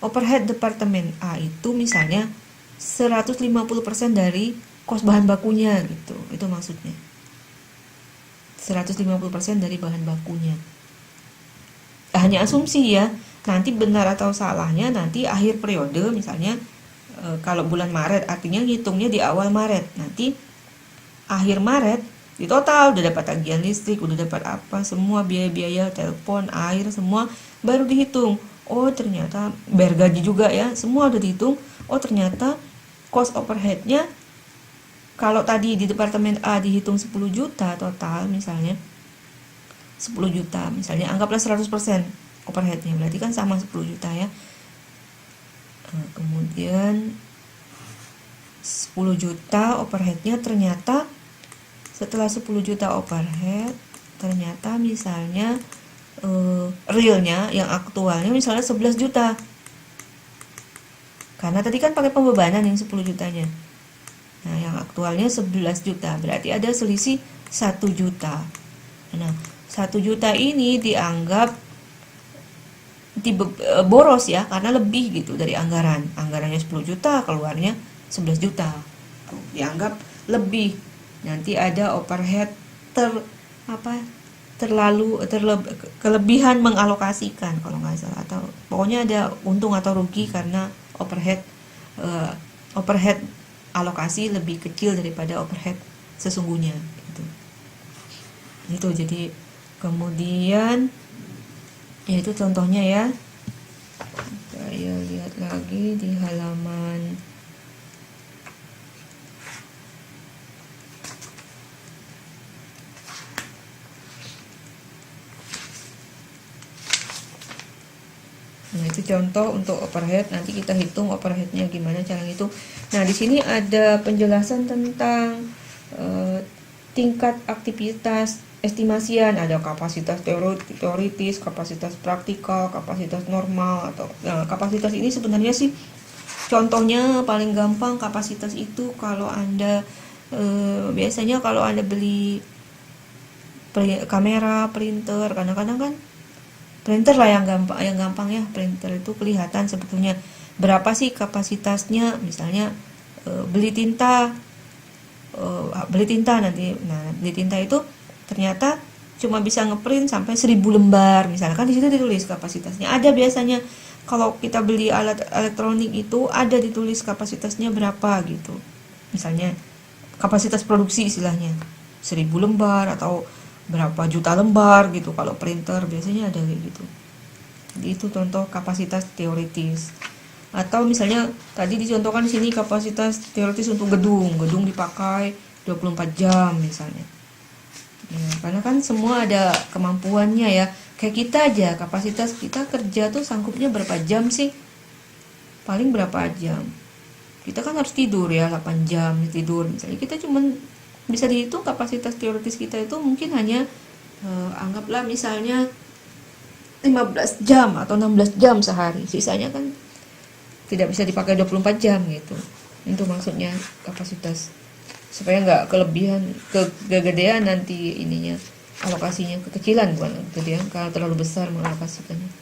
overhead departemen A itu misalnya 150% dari kos bahan bakunya gitu. Itu maksudnya. 150% dari bahan bakunya. Hanya asumsi ya. Nanti benar atau salahnya nanti akhir periode misalnya kalau bulan Maret artinya ngitungnya di awal Maret. Nanti akhir Maret di total udah dapat tagihan listrik, udah dapat apa, semua biaya-biaya telepon, air, semua baru dihitung. Oh ternyata bayar gaji juga ya, semua udah dihitung. Oh ternyata cost overheadnya kalau tadi di departemen A dihitung 10 juta total misalnya 10 juta misalnya, anggaplah 100% overheadnya, berarti kan sama 10 juta ya. Kemudian 10 juta overheadnya, ternyata setelah 10 juta overhead ternyata misalnya realnya yang aktualnya misalnya 11 juta, karena tadi kan pakai pembebanan yang 10 jutanya. Nah yang aktualnya 11 juta, berarti ada selisih 1 juta. Nah 1 juta ini dianggap boros ya, karena lebih gitu dari anggarannya 10 juta, keluarnya 11 juta, dianggap lebih. Nanti ada overhead kelebihan mengalokasikan kalau nggak salah, atau pokoknya ada untung atau rugi karena overhead alokasi lebih kecil daripada overhead sesungguhnya gitu. Itu jadi kemudian ya itu contohnya ya. Saya lihat lagi di halaman Nah, itu contoh untuk overhead. Nanti kita hitung overheadnya gimana cara hitung. Nah, di sini ada penjelasan tentang tingkat aktivitas estimasian. Ada kapasitas teoritis, kapasitas praktikal, kapasitas normal atau kapasitas ini sebenarnya sih contohnya paling gampang. Kapasitas itu kalau Anda biasanya kalau Anda beli kamera, printer, kadang-kadang kan printer lah yang gampang ya. Printer itu kelihatan sebetulnya berapa sih kapasitasnya. Misalnya beli tinta nanti. Nah, beli tinta itu ternyata cuma bisa ngeprint sampai 1000 lembar misalkan, di situ ditulis kapasitasnya. Ada biasanya kalau kita beli alat elektronik itu ada ditulis kapasitasnya berapa gitu. Misalnya kapasitas produksi istilahnya 1000 lembar atau berapa juta lembar gitu. Kalau printer biasanya ada kayak gitu. Jadi itu contoh kapasitas teoritis. Atau misalnya tadi dicontohkan di sini kapasitas teoritis untuk gedung dipakai 24 jam misalnya. Ya, karena kan semua ada kemampuannya ya. Kayak kita aja, kapasitas kita kerja tuh sanggupnya berapa jam sih? Paling berapa jam? Kita kan harus tidur ya 8 jam tidur misalnya. Kita cuman bisa dihitung kapasitas teoritis kita itu mungkin hanya anggaplah misalnya 15 jam atau 16 jam sehari. Sisanya kan tidak bisa dipakai 24 jam gitu. Itu maksudnya kapasitas, supaya nggak kegedean nanti ininya, alokasinya kekecilan, bukan kegedean kalau terlalu besar mengalokasikannya.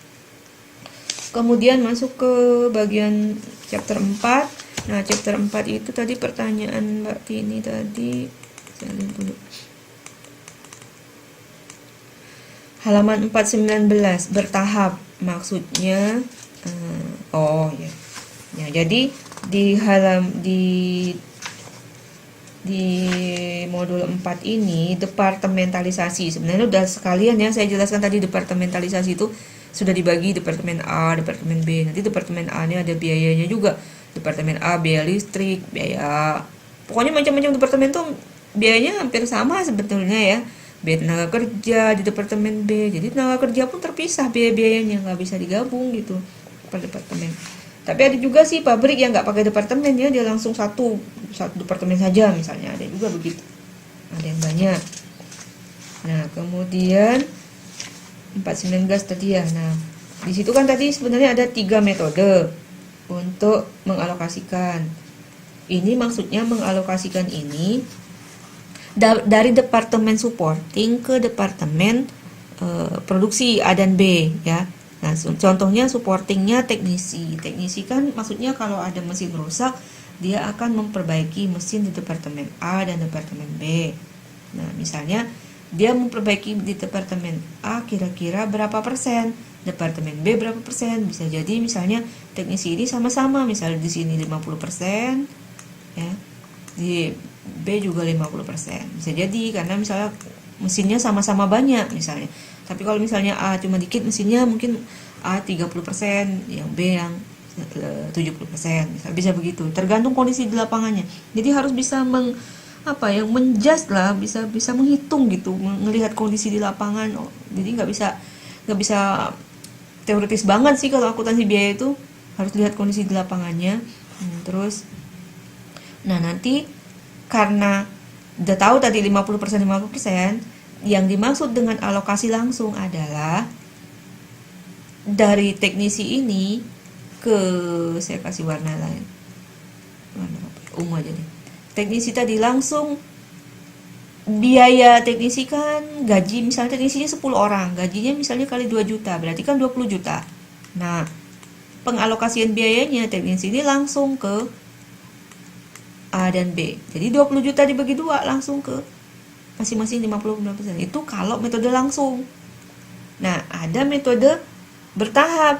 Kemudian masuk ke bagian chapter 4. Nah, chapter 4 itu tadi pertanyaan Mbak Tini tadi. Saya lihat dulu. Halaman 419, bertahap maksudnya ya, jadi di modul 4 ini departementalisasi. Sebenarnya udah sekalian ya saya jelaskan tadi. Departementalisasi itu sudah dibagi departemen A, departemen B. Nanti departemen A ini ada biayanya juga. Departemen A biaya listrik, biaya pokoknya macam-macam departemen tuh biayanya hampir sama sebetulnya ya. Biaya tenaga kerja di departemen B. Jadi tenaga kerja pun terpisah biaya-biayanya, nggak bisa digabung gitu per departemen. Tapi ada juga sih pabrik yang nggak pakai departemen ya, dia langsung satu departemen saja misalnya, ada juga begitu. Ada yang banyak. Nah, kemudian 419 tadi ya. Nah, di situ kan tadi sebenarnya ada 3 metode untuk mengalokasikan. Ini maksudnya mengalokasikan ini dari departemen supporting ke departemen produksi A dan B ya. Nah, contohnya supportingnya teknisi. Teknisi kan maksudnya kalau ada mesin rusak, dia akan memperbaiki mesin di departemen A dan departemen B. Nah, misalnya dia memperbaiki di departemen A kira-kira berapa persen, departemen B berapa persen. Bisa jadi misalnya teknisi ini sama-sama, misalnya di sini 50%, ya. Di B juga 50%. Bisa jadi karena misalnya mesinnya sama-sama banyak misalnya. Tapi kalau misalnya A cuma dikit mesinnya, mungkin A 30%, yang B yang 70%, bisa begitu. Tergantung kondisi di lapangannya. Jadi harus bisa menjust lah, bisa menghitung gitu, melihat kondisi di lapangan. Jadi nggak bisa teoritis banget sih kalau akuntansi biaya itu, harus lihat kondisi di lapangannya. Terus nah nanti karena udah tahu tadi 50% 50%, yang dimaksud dengan alokasi langsung adalah dari teknisi ini ke, saya kasih warna lain, warna ungu aja deh. Teknisi tadi langsung biaya teknisi kan gaji, misalnya teknisinya 10 orang, gajinya misalnya kali 2 juta, berarti kan 20 juta. Nah, pengalokasian biayanya teknisi ini langsung ke A dan B. Jadi 20 juta dibagi 2 langsung ke masing-masing 50%. Itu kalau metode langsung. Nah, ada metode bertahap.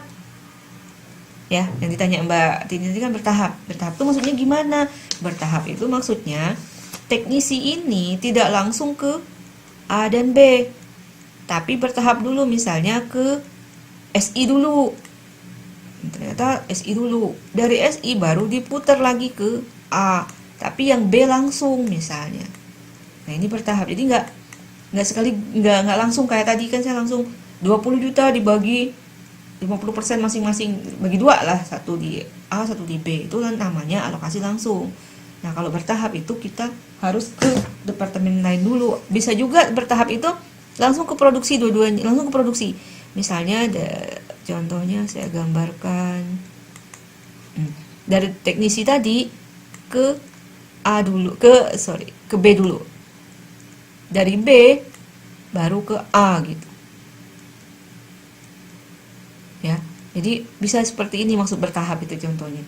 Ya, yang ditanya Mbak Tini kan bertahap. Bertahap itu maksudnya gimana? Bertahap itu maksudnya teknisi ini tidak langsung ke A dan B, tapi bertahap dulu, misalnya ke SI dulu. Ternyata SI dulu. Dari SI baru diputar lagi ke A, tapi yang B langsung misalnya. Nah, ini bertahap. Jadi nggak langsung kayak tadi kan saya langsung 20 juta dibagi 50% masing-masing, bagi 2 lah, satu di A, satu di B. Itu namanya alokasi langsung. Nah, kalau bertahap itu kita harus ke departemen lain dulu. Bisa juga bertahap itu langsung ke produksi, dua-duanya langsung ke produksi. Misalnya contohnya saya gambarkan dari teknisi tadi ke A dulu, ke B dulu. Dari B baru ke A gitu. Ya. Jadi bisa seperti ini maksud bertahap itu contohnya.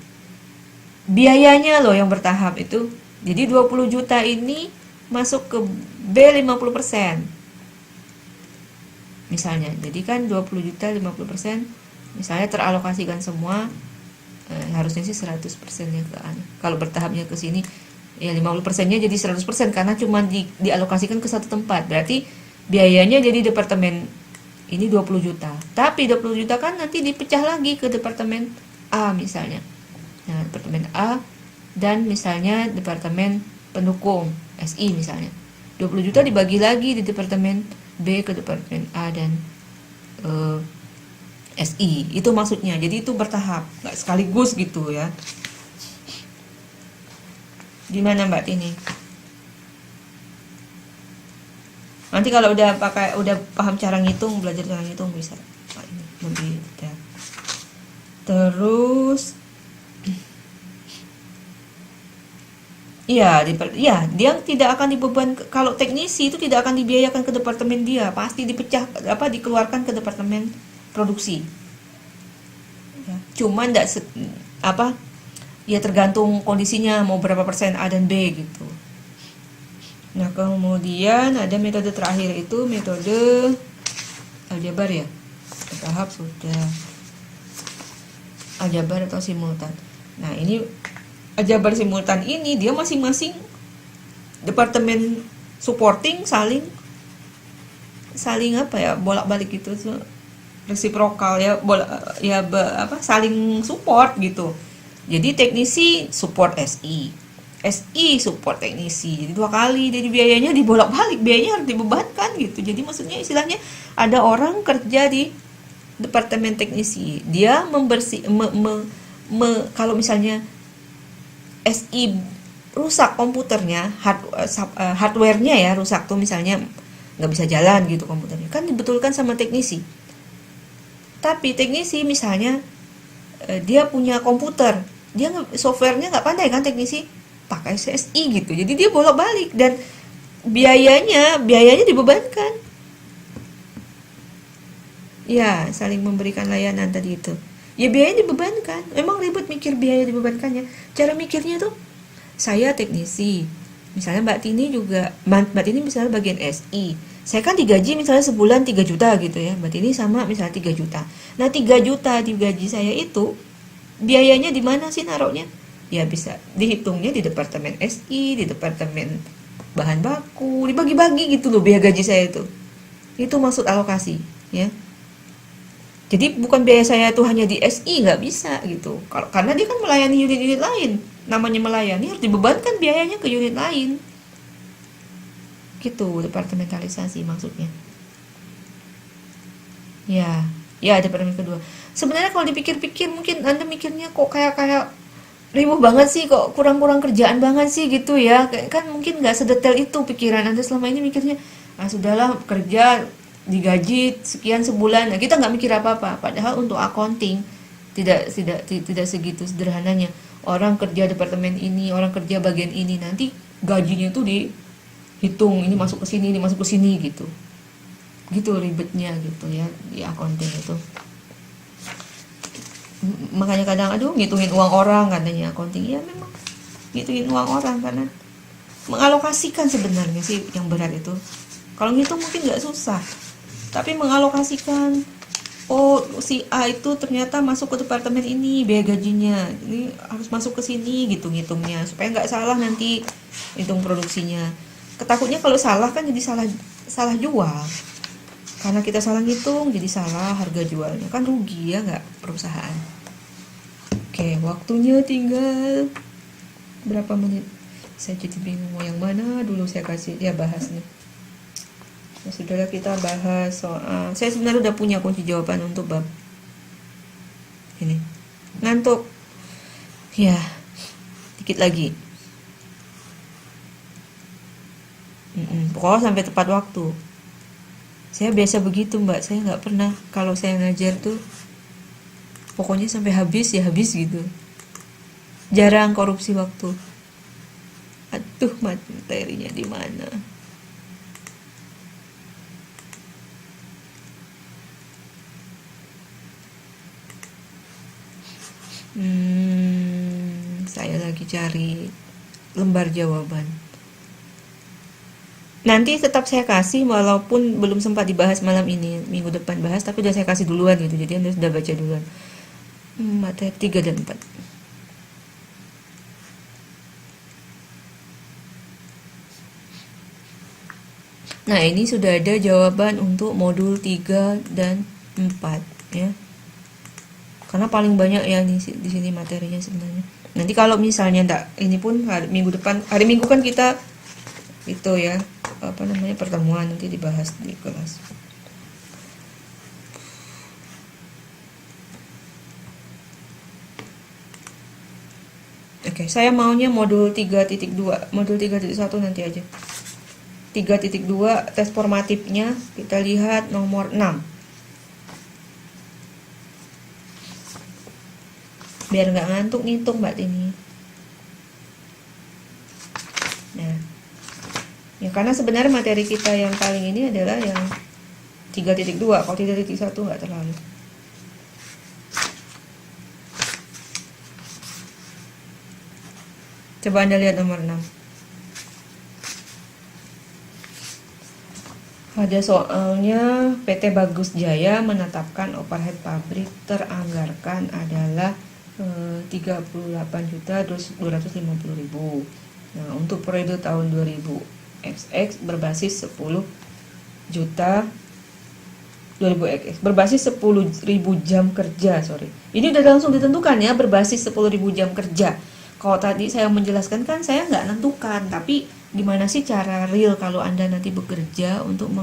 Biayanya loh yang bertahap itu. Jadi 20 juta ini masuk ke B 50%. Misalnya. Jadi kan 20 juta 50%, misalnya teralokasikan semua, harusnya sih 100%-nya ke A. Kalau bertahapnya ke sini ya 50%-nya jadi 100% karena cuma dialokasikan ke satu tempat. Berarti biayanya jadi departemen ini 20 juta. Tapi 20 juta kan nanti dipecah lagi ke departemen A misalnya. Nah, departemen A dan misalnya departemen pendukung SI misalnya. 20 juta dibagi lagi di departemen B ke departemen A dan SI. Itu maksudnya. Jadi itu bertahap, nggak sekaligus gitu ya. Gimana Mbak Tini? Nanti kalau udah paham cara ngitung, belajar cara ngitung bisa. Ini lebih detail. Terus iya, dia tidak akan dibeban, kalau teknisi itu tidak akan dibiayakan ke departemen dia, pasti dikeluarkan ke departemen produksi. Ya, cuman ya tergantung kondisinya mau berapa persen A dan B gitu. Nah, kemudian ada metode terakhir itu metode aljabar ya. Bertahap sudah. Aljabar atau simultan. Nah, ini aljabar simultan ini dia masing-masing departemen supporting saling bolak-balik gitu, resiprokal ya, saling support gitu. Jadi teknisi support SI support teknisi, jadi 2 kali, jadi biayanya dibolak-balik, biayanya harus dibebankan gitu. Jadi maksudnya istilahnya ada orang kerja di departemen teknisi, dia kalau misalnya SI rusak komputernya, hardware-nya ya rusak tuh, misalnya nggak bisa jalan gitu komputernya, kan dibetulkan sama teknisi. Tapi teknisi misalnya dia punya komputer, dia softwarenya nggak pandai kan teknisi, pakai SI gitu, jadi dia bolak-balik dan biayanya dibebankan. Ya, saling memberikan layanan tadi itu. Ya biaya dibebankan. Memang ribet mikir biaya dibebankannya. Cara mikirnya tuh, saya teknisi. Misalnya Mbak Tini juga, Mbak Tini misalnya bagian SI. Saya kan digaji misalnya sebulan 3 juta gitu ya. Mbak Tini sama misalnya 3 juta. Nah 3 juta di gaji saya itu, biayanya di mana sih naruhnya? Ya bisa dihitungnya di departemen SI, di departemen bahan baku, dibagi-bagi gitu loh biaya gaji saya itu. Itu maksud alokasi, ya. Jadi bukan biaya saya tuh hanya di SI, nggak bisa gitu. Karena dia kan melayani unit-unit lain. Namanya melayani harus dibebankan biayanya ke unit lain. Gitu, departementalisasi maksudnya. Ya, ya departemen kedua. Sebenarnya kalau dipikir-pikir mungkin Anda mikirnya kok kayak ribuh banget sih, kok kurang-kurang kerjaan banget sih gitu ya. Kan mungkin nggak sedetail itu pikiran Anda selama ini mikirnya, ah sudahlah kerja digaji sekian sebulan. Nah, kita nggak mikir apa-apa. Padahal untuk accounting tidak segitu sederhananya. Orang kerja departemen ini, orang kerja bagian ini, nanti gajinya tuh dihitung, ini masuk ke sini, ini masuk ke sini gitu. Gitu ribetnya gitu ya di accounting itu. Makanya kadang aduh ngitungin uang orang katanya accounting. Ya memang ngitungin uang orang karena mengalokasikan sebenarnya sih yang berat itu. Kalau ngitung mungkin nggak susah, tapi mengalokasikan, oh si A itu ternyata masuk ke departemen ini, biaya gajinya ini harus masuk ke sini gitu ngitungnya supaya nggak salah nanti hitung produksinya. Ketakutnya kalau salah kan jadi salah salah jual, karena kita salah ngitung jadi salah harga jualnya, kan rugi ya nggak perusahaan. Oke, waktunya tinggal berapa menit? Saya jadi bingung mau yang mana dulu saya kasih ya bahasnya. Nah, sudahlah kita bahas soal, saya sebenarnya udah punya kunci jawaban untuk bab ini. Ngantuk ya, dikit lagi. Pokoknya sampai tepat waktu. Saya biasa begitu mbak, saya nggak pernah kalau saya ngajar tuh pokoknya sampai habis ya habis gitu. Jarang korupsi waktu. Aduh, materinya di mana? Saya lagi cari lembar jawaban. Nanti tetap saya kasih walaupun belum sempat dibahas malam ini, minggu depan bahas, tapi udah saya kasih duluan gitu. Jadi Anda sudah baca duluan. Materi 3 dan 4. Nah, ini sudah ada jawaban untuk modul 3 dan 4 ya. Karena paling banyak ya di sini materinya sebenarnya. Nanti kalau misalnya enggak, ini pun minggu depan, hari Minggu kan kita itu ya, apa namanya, pertemuan, nanti dibahas di kelas. Oke, saya maunya modul 3.2, modul 3.1 nanti aja. 3.2 tes formatifnya kita lihat nomor 6. Biar nggak ngantuk ngitung mbak Tini. Nah, ya karena sebenarnya materi kita yang paling ini adalah yang 3.2. Kalau 3.1 nggak terlalu. Coba Anda lihat nomor 6. Pada soalnya PT Bagus Jaya menetapkan overhead pabrik teranggarkan adalah 38.250.000. Nah, untuk periode tahun 2000 XX berbasis 10 juta 2000 XX berbasis 10.000 jam kerja, Ini udah langsung ditentukan ya, berbasis 10.000 jam kerja. Kalau tadi saya menjelaskan kan saya nggak nentukan, tapi gimana sih cara real kalau Anda nanti bekerja untuk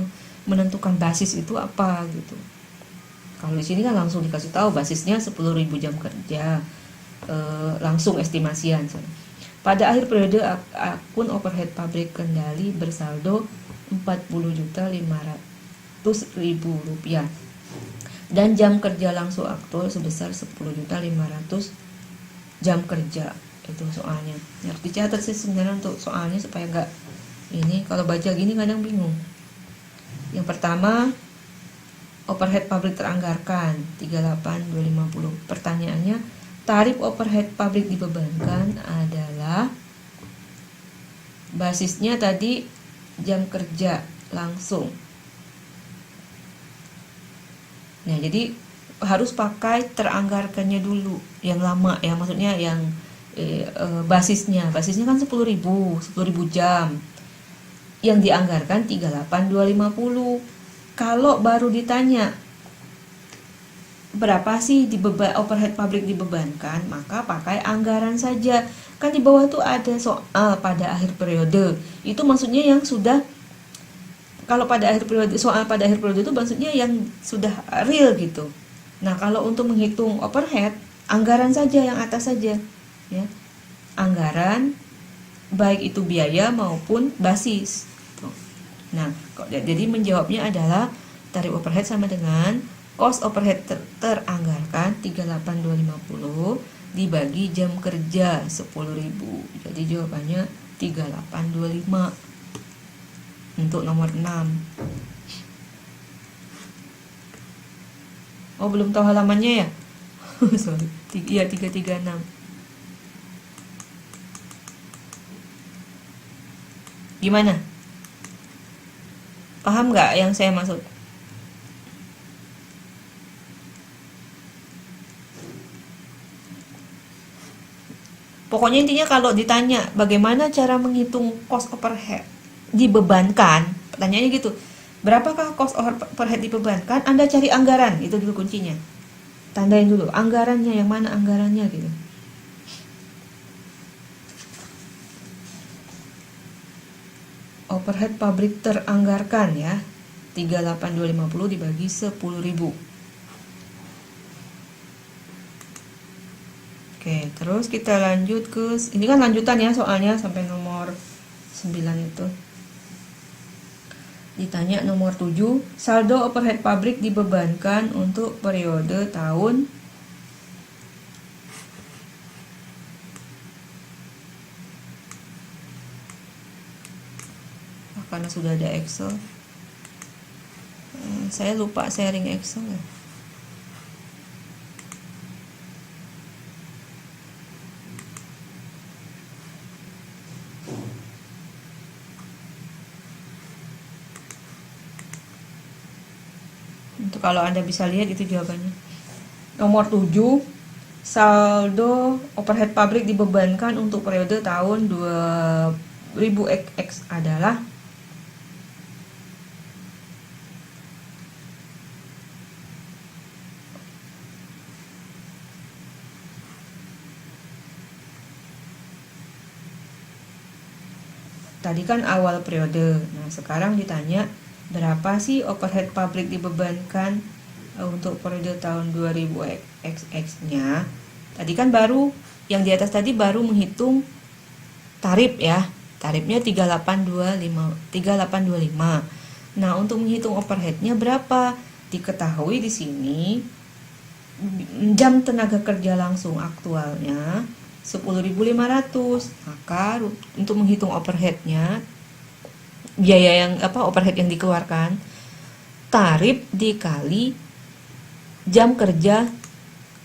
menentukan basis itu apa gitu. Kalau di sini kan langsung dikasih tahu basisnya 10.000 jam kerja, langsung estimasian. Pada akhir periode akun overhead pabrik Kendali bersaldo 40.500.000 rupiah dan jam kerja langsung aktual sebesar 10.500 jam kerja. Itu soalnya harus dicatat sih sebenarnya untuk soalnya supaya nggak ini kalau baca gini kadang bingung. Yang pertama, overhead pabrik teranggarkan 38.250. Pertanyaannya, tarif overhead pabrik dibebankan adalah basisnya tadi jam kerja langsung. Nah, jadi harus pakai teranggarkannya dulu yang lama ya, maksudnya yang basisnya kan 10.000 jam. Yang dianggarkan 38.250. Kalau baru ditanya berapa sih overhead pabrik dibebankan, maka pakai anggaran saja. Kan di bawah tuh ada soal pada akhir periode. Itu maksudnya yang sudah, kalau pada akhir periode, soal pada akhir periode itu maksudnya yang sudah real gitu. Nah, kalau untuk menghitung overhead, anggaran saja yang atas saja ya. Anggaran baik itu biaya maupun basis. Nah, jadi menjawabnya adalah tarif overhead sama dengan cost overhead teranggarkan 38.250 dibagi jam kerja 10.000. Jadi jawabannya 3825 untuk nomor 6. Oh, belum tahu halamannya ya? Sorry. Iya, 336. Gimana? Paham nggak yang saya maksud? Pokoknya intinya kalau ditanya bagaimana cara menghitung cost overhead dibebankan, pertanyaannya gitu. Berapakah cost overhead dibebankan? Anda cari anggaran, itu dulu kuncinya. Tandain dulu anggarannya, yang mana anggarannya gitu. Overhead pabrik teranggarkan ya, 38.250 dibagi 10.000. Oke, terus kita lanjut ke, ini kan lanjutan ya soalnya sampai nomor 9 itu. Ditanya nomor 7, saldo overhead pabrik dibebankan untuk periode tahun karena sudah ada Excel. Saya lupa sharing Excel ya. Untuk kalau Anda bisa lihat itu jawabannya. Nomor 7, saldo overhead pabrik dibebankan untuk periode tahun 2000X adalah tadi kan awal periode. Nah, sekarang ditanya berapa sih overhead pabrik dibebankan untuk periode tahun 2000XX-nya. Tadi kan baru yang di atas tadi baru menghitung tarif ya. Tarifnya 3825. Nah, untuk menghitung overheadnya berapa? Diketahui di sini jam tenaga kerja langsung aktualnya 10.500. Maka untuk menghitung overheadnya, biaya yang overhead yang dikeluarkan, tarif dikali jam kerja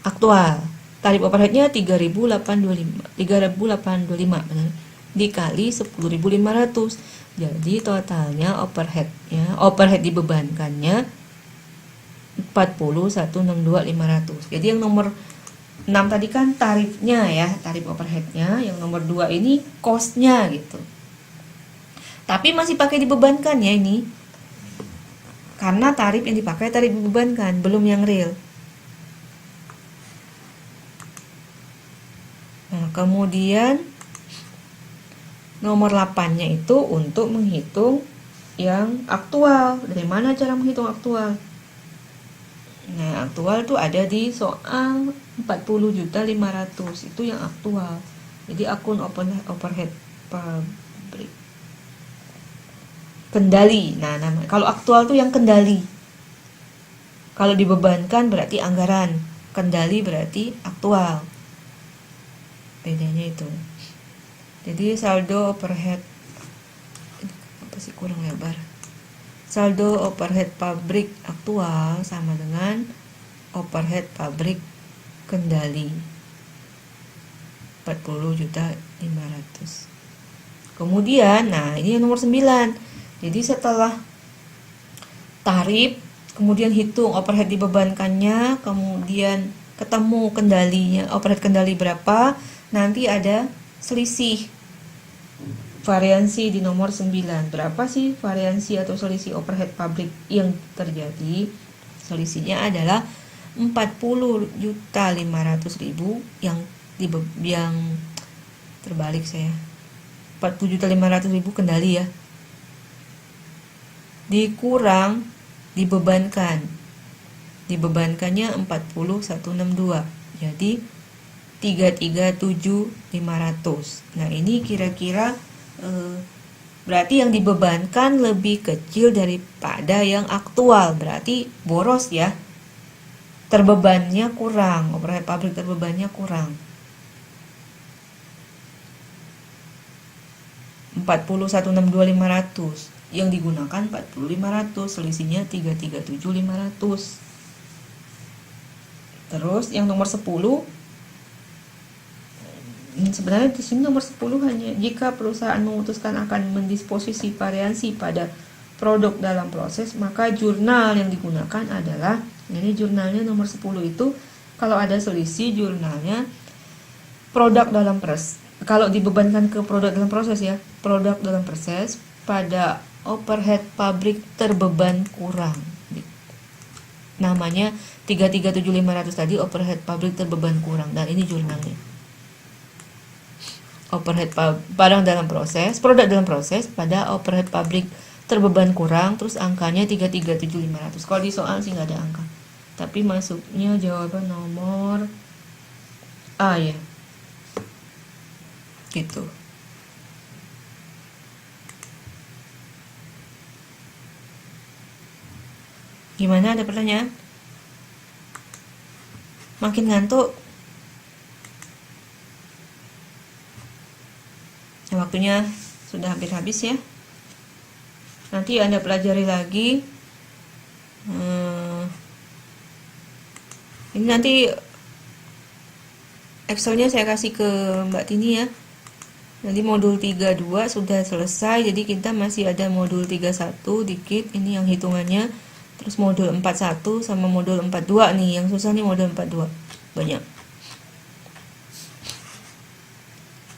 aktual. Tarif overheadnya 3.825 benar, dikali 10.500. Jadi totalnya overhead dibebankannya 41.62.500. Jadi yang nomor 6 tadi kan tarifnya ya, tarif overheadnya. Yang nomor 2 ini costnya gitu. Tapi masih pakai dibebankan ya ini. Karena tarif yang dipakai tarif dibebankan, belum yang real. Nah, kemudian nomor 8-nya itu untuk menghitung yang aktual. Dari mana cara menghitung aktual? Nah, aktual tuh ada di soal 40.500. Itu yang aktual. Jadi akun overhead pabrik kendali. Nah, kalau aktual tuh yang kendali. Kalau dibebankan berarti anggaran, kendali berarti aktual. Bedanya itu. Jadi saldo overhead, apa sih kurang lebar? saldo overhead pabrik aktual sama dengan overhead pabrik kendali 40.500.000. Kemudian, nah ini yang nomor 9. Jadi setelah tarif, kemudian hitung overhead dibebankannya, kemudian ketemu kendalinya, overhead kendali berapa, nanti ada selisih variansi di nomor 9. Berapa sih variansi atau selisih overhead pabrik yang terjadi? Selisihnya adalah 40.500.000 yang terbalik saya. 40.500.000 kendali ya. Dikurang dibebankan. Dibebankannya 40.162. Jadi 337.500. Nah, ini kira-kira berarti yang dibebankan lebih kecil daripada yang aktual. Berarti boros ya. Terbebannya kurang, overhead pabrik terbebannya kurang. 41.62500 yang digunakan 40.500, selisihnya 337.500. Terus yang nomor 10, sebenarnya di sini nomor 10 hanya jika perusahaan memutuskan akan mendisposisi variansi pada produk dalam proses, maka jurnal yang digunakan adalah, ini jurnalnya nomor 10 itu kalau ada selisih jurnalnya produk dalam proses. Kalau dibebankan ke produk dalam proses ya, produk dalam proses pada overhead pabrik terbeban kurang. Namanya 337.500 tadi overhead pabrik terbeban kurang, dan ini jurnalnya. Overhead barang dalam proses, produk dalam proses pada overhead pabrik terbeban kurang, terus angkanya 337.500. Kalau di soal sih nggak ada angka, tapi masuknya jawaban nomor A ya. Gitu. Gimana, ada pertanyaan? Makin ngantuk? Nah, waktunya sudah hampir habis ya. Nanti Anda pelajari lagi. Ini nanti Excelnya saya kasih ke Mbak Tini ya. Nanti modul 32 sudah selesai, jadi kita masih ada modul 31 dikit, ini yang hitungannya. Terus modul 41 sama modul 42 nih, yang susah nih modul 42. Banyak.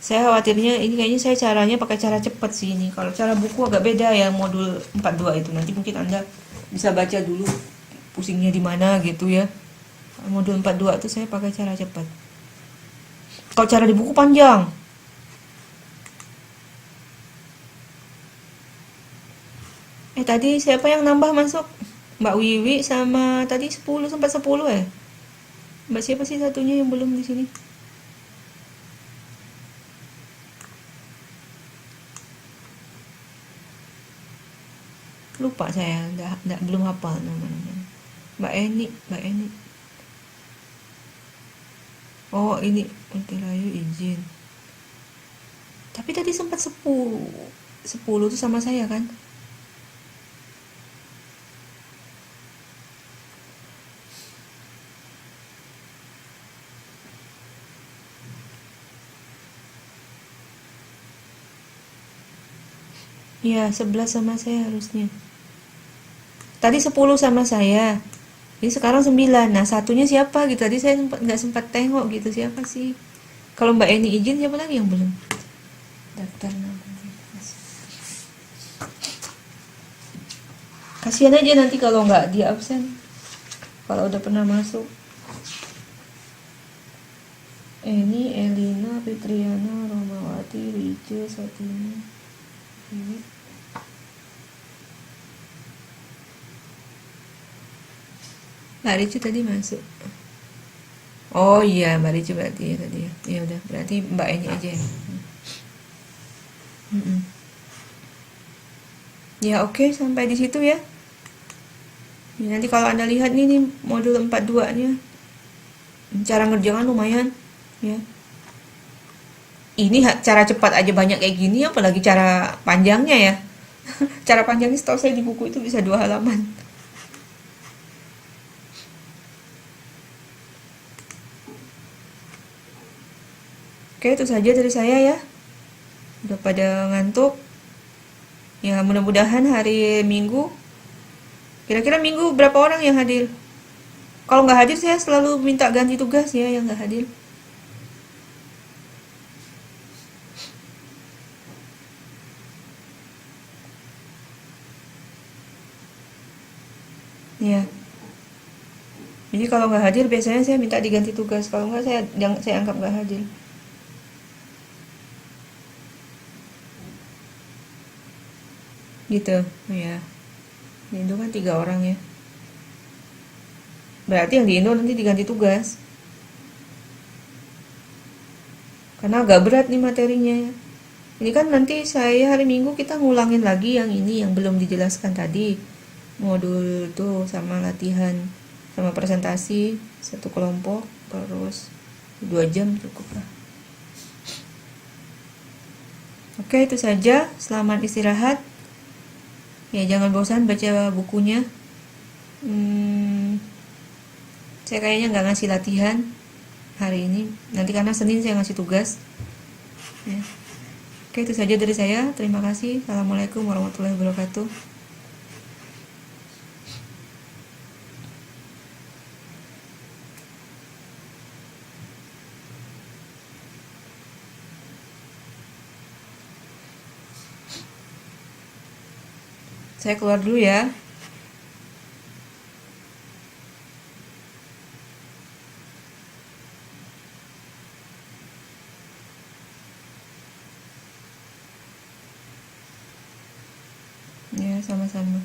Saya khawatirnya ini kayaknya saya caranya pakai cara cepat sih ini. Kalau cara buku agak beda ya modul 42 itu. Nanti mungkin Anda bisa baca dulu pusingnya di mana gitu ya. Modul 42 itu saya pakai cara cepat. Kalau cara di buku panjang. Tadi siapa yang nambah masuk? Mbak Wiwi sama tadi 10, sempat 10 ya? Mbak siapa sih satunya yang belum di sini? Lupa saya, belum hafal namanya. Mbak Eni. Oh, ini Untirayu izin. Tapi tadi sempat 10 tuh sama saya kan? Ya, 11 sama saya harusnya. Tadi 10 sama saya. Ini sekarang 9. Nah, satunya siapa gitu. Tadi saya nggak sempat tengok gitu siapa sih. Kalau Mbak Eni izin, siapa lagi yang belum? Daftar nama. Kasihan aja nanti kalau nggak dia absen. Kalau udah pernah masuk. Eni, Elina, Fitriana, Romawati, Rice, Satini. Mbak Ricu tadi masuk. Oh iya, Mbak Ricu berarti ya tadi ya. Ya udah, berarti Mbak Eni aja ya. Ya oke, sampai di situ ya. Nanti kalau Anda lihat nih modul 42-nya. Cara ngerjakan lumayan ya. Ini cara cepat aja banyak kayak gini, apalagi cara panjangnya ya. Cara panjangnya setahu saya di buku itu bisa 2 halaman. Oke, itu saja dari saya ya. Udah pada ngantuk. Ya, mudah-mudahan hari Minggu. Kira-kira Minggu berapa orang yang hadir? Kalau nggak hadir, saya selalu minta ganti tugas ya yang nggak hadir. Ya. Jadi kalau nggak hadir, biasanya saya minta diganti tugas. Kalau nggak, saya anggap nggak hadir. Gitu, ya. Di Indo kan 3 orang ya. Berarti yang di Indo nanti diganti tugas. Karena agak berat nih materinya ya. Ini kan nanti saya hari Minggu kita ngulangin lagi yang ini yang belum dijelaskan tadi. Modul tuh sama latihan sama presentasi satu kelompok terus 2 jam cukup lah. Oke, itu saja. Selamat istirahat. Ya, jangan bosan baca bukunya. Saya kayaknya nggak ngasih latihan hari ini. Nanti karena Senin saya ngasih tugas. Ya. Oke, itu saja dari saya. Terima kasih. Assalamualaikum warahmatullahi wabarakatuh. Saya keluar dulu ya. Ya, sama-sama.